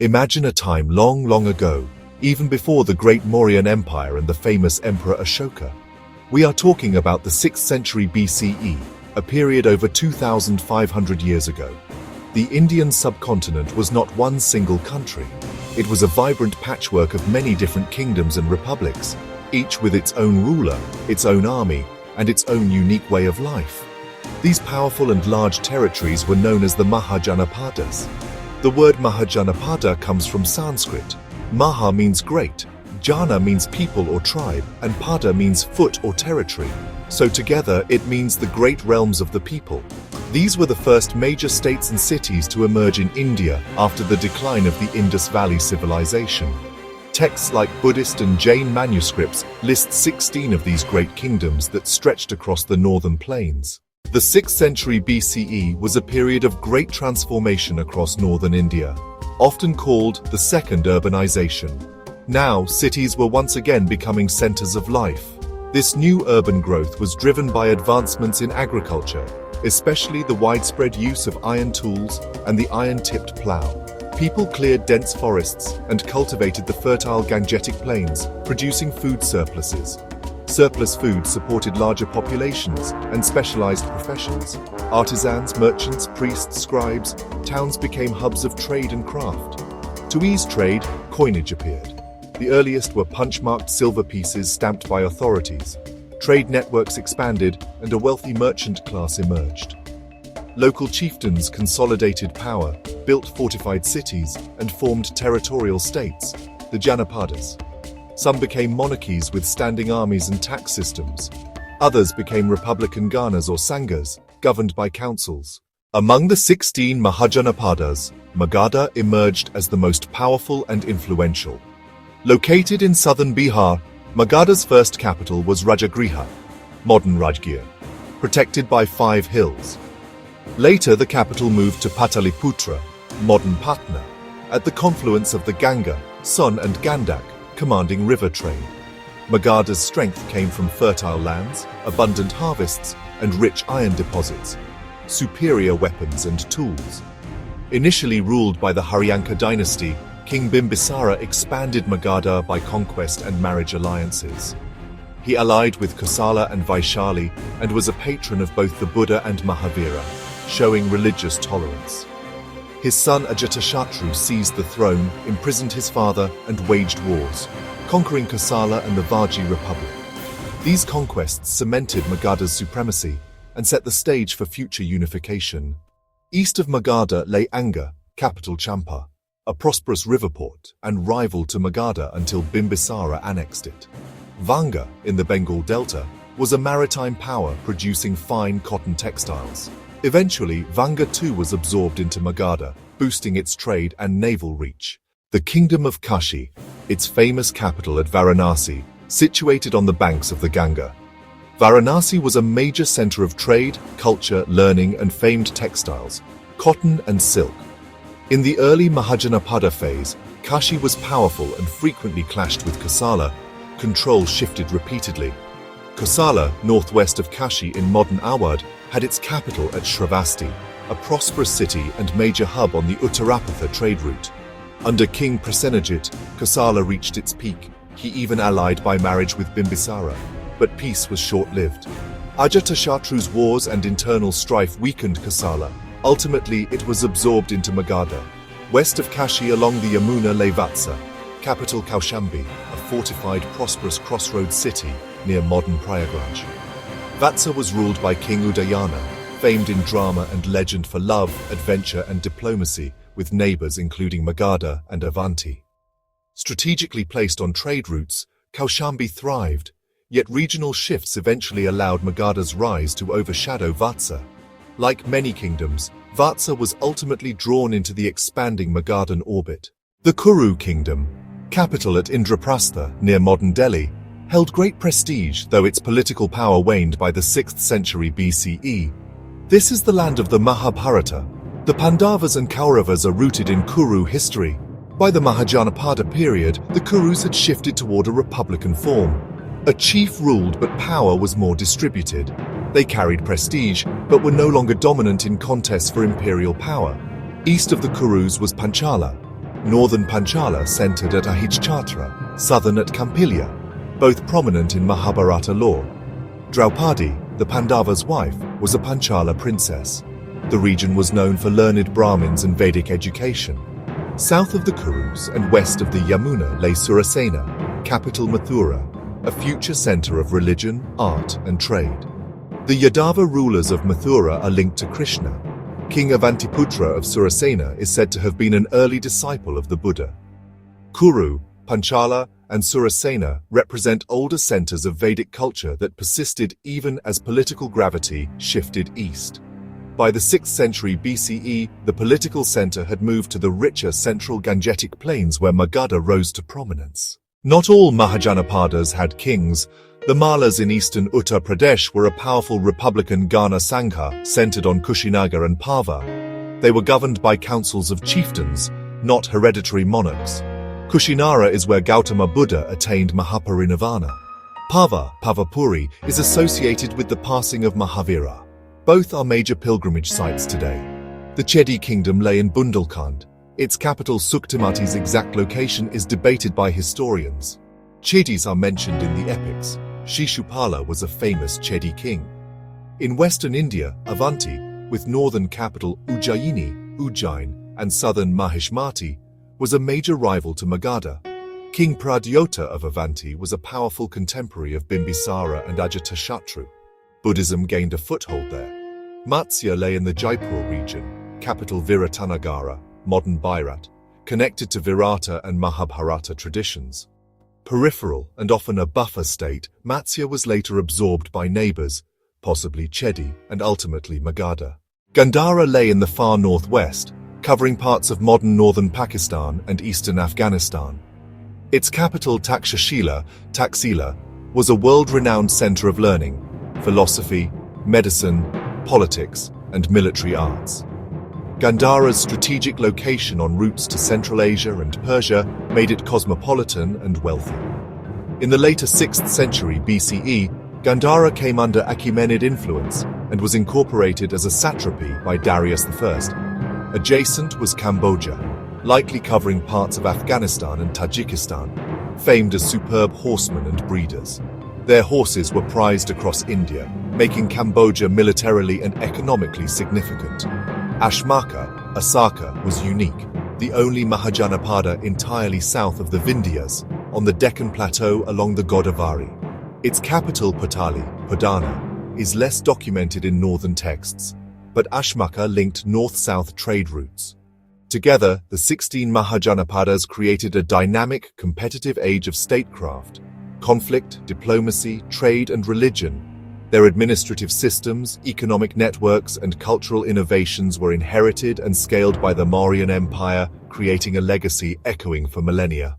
Imagine a time long, long ago, even before the great Mauryan Empire and the famous Emperor Ashoka. We are talking about the 6th century BCE, a period over 2,500 years ago. The Indian subcontinent was not one single country. It was a vibrant patchwork of many different kingdoms and republics, each with its own ruler, its own army, and its own unique way of life. These powerful and large territories were known as the Mahajanapadas. The word Mahajanapada comes from Sanskrit. Maha means great, Jana means people or tribe, and Pada means foot or territory. So together it means the great realms of the people. These were the first major states and cities to emerge in India after the decline of the Indus Valley civilization. Texts like Buddhist and Jain manuscripts list 16 of these great kingdoms that stretched across the northern plains. The 6th century BCE was a period of great transformation across northern India, often called the Second Urbanization. Now, cities were once again becoming centers of life. This new urban growth was driven by advancements in agriculture, especially the widespread use of iron tools and the iron-tipped plow. People cleared dense forests and cultivated the fertile Gangetic plains, producing food surpluses. Surplus food supported larger populations and specialized professions. Artisans, merchants, priests, scribes, towns became hubs of trade and craft. To ease trade, coinage appeared. The earliest were punch-marked silver pieces stamped by authorities. Trade networks expanded and a wealthy merchant class emerged. Local chieftains consolidated power, built fortified cities, and formed territorial states, the Janapadas. Some became monarchies with standing armies and tax systems. Others became republican Ganas or Sanghas, governed by councils. Among the 16 Mahajanapadas, Magadha emerged as the most powerful and influential. Located in southern Bihar, Magadha's first capital was Rajagriha, modern Rajgir, protected by 5 hills. Later, the capital moved to Pataliputra, modern Patna, at the confluence of the Ganga, Son and Gandak, commanding river trade. Magadha's strength came from fertile lands, abundant harvests, and rich iron deposits, superior weapons and tools. Initially ruled by the Haryanka dynasty, King Bimbisara expanded Magadha by conquest and marriage alliances. He allied with Kosala and Vaishali and was a patron of both the Buddha and Mahavira, showing religious tolerance. His son Ajatashatru seized the throne, imprisoned his father, and waged wars, conquering Kosala and the Vaji Republic. These conquests cemented Magadha's supremacy and set the stage for future unification. East of Magadha lay Anga, capital Champa, a prosperous river port and rival to Magadha until Bimbisara annexed it. Vanga, in the Bengal Delta, was a maritime power producing fine cotton textiles. Eventually, Vanga too was absorbed into Magadha, boosting its trade and naval reach. The Kingdom of Kashi, its famous capital at Varanasi, situated on the banks of the Ganga. Varanasi was a major center of trade, culture, learning, and famed textiles, cotton and silk. In the early Mahajanapada phase, Kashi was powerful and frequently clashed with Kosala. Control shifted repeatedly. Kosala, northwest of Kashi in modern Awadh, had its capital at Shravasti, a prosperous city and major hub on the Uttarapatha trade route. Under King Prasenajit, Kosala reached its peak. He even allied by marriage with Bimbisara, but peace was short-lived. Ajatashatru's wars and internal strife weakened Kosala. Ultimately, it was absorbed into Magadha. West of Kashi along the Yamuna lay Vatsa, capital Kaushambi, a fortified, prosperous crossroads city near modern Prayagraj. Vatsa was ruled by King Udayana, famed in drama and legend for love, adventure, and diplomacy, with neighbors including Magadha and Avanti. Strategically placed on trade routes, Kaushambi thrived, yet regional shifts eventually allowed Magadha's rise to overshadow Vatsa. Like many kingdoms, Vatsa was ultimately drawn into the expanding Magadhan orbit. The Kuru kingdom, capital at Indraprastha near modern Delhi, held great prestige, though its political power waned by the 6th century BCE. This is the land of the Mahabharata. The Pandavas and Kauravas are rooted in Kuru history. By the Mahajanapada period, the Kurus had shifted toward a republican form. A chief ruled, but power was more distributed. They carried prestige, but were no longer dominant in contests for imperial power. East of the Kurus was Panchala, Northern Panchala centered at Ahijchatra, southern at Kampilya, both prominent in Mahabharata lore. Draupadi, the Pandava's wife, was a Panchala princess. The region was known for learned Brahmins and Vedic education. South of the Kurus and west of the Yamuna lay Surasena, capital Mathura, a future center of religion, art, and trade. The Yadava rulers of Mathura are linked to Krishna. King Avantiputra of Surasena is said to have been an early disciple of the Buddha. Kuru, Panchala, and Surasena represent older centers of Vedic culture that persisted even as political gravity shifted east. By the 6th century BCE, the political center had moved to the richer central Gangetic plains where Magadha rose to prominence. Not all Mahajanapadas had kings. The Malas in eastern Uttar Pradesh were a powerful republican Gana Sangha centered on Kushinagar and Pava. They were governed by councils of chieftains, not hereditary monarchs. Kushinara is where Gautama Buddha attained Mahaparinirvana. Pavapuri, is associated with the passing of Mahavira. Both are major pilgrimage sites today. The Chedi kingdom lay in Bundelkhand. Its capital Suktimati's exact location is debated by historians. Chedis are mentioned in the epics. Shishupala was a famous Chedi king. In western India, Avanti, with northern capital Ujjain, and southern Mahishmati, was a major rival to Magadha. King Pradyota of Avanti was a powerful contemporary of Bimbisara and Ajatashatru. Buddhism gained a foothold there. Matsya lay in the Jaipur region, capital Viratanagara, modern Bairat, connected to Virata and Mahabharata traditions. Peripheral and often a buffer state, Matsya was later absorbed by neighbors, possibly Chedi and ultimately Magadha. Gandhara lay in the far northwest, covering parts of modern northern Pakistan and eastern Afghanistan. Its capital Taxila was a world-renowned center of learning, philosophy, medicine, politics, and military arts. Gandhara's strategic location on routes to Central Asia and Persia made it cosmopolitan and wealthy. In the later 6th century BCE, Gandhara came under Achaemenid influence and was incorporated as a satrapy by Darius I. Adjacent was Cambodia, likely covering parts of Afghanistan and Tajikistan, famed as superb horsemen and breeders. Their horses were prized across India, making Cambodia militarily and economically significant. Asaka was unique, the only Mahajanapada entirely south of the Vindhyas, on the Deccan Plateau along the Godavari. Its capital Pudana, is less documented in northern texts, but Ashoka linked north-south trade routes. Together, the 16 Mahajanapadas created a dynamic, competitive age of statecraft, conflict, diplomacy, trade, and religion. Their administrative systems, economic networks, and cultural innovations were inherited and scaled by the Mauryan Empire, creating a legacy echoing for millennia.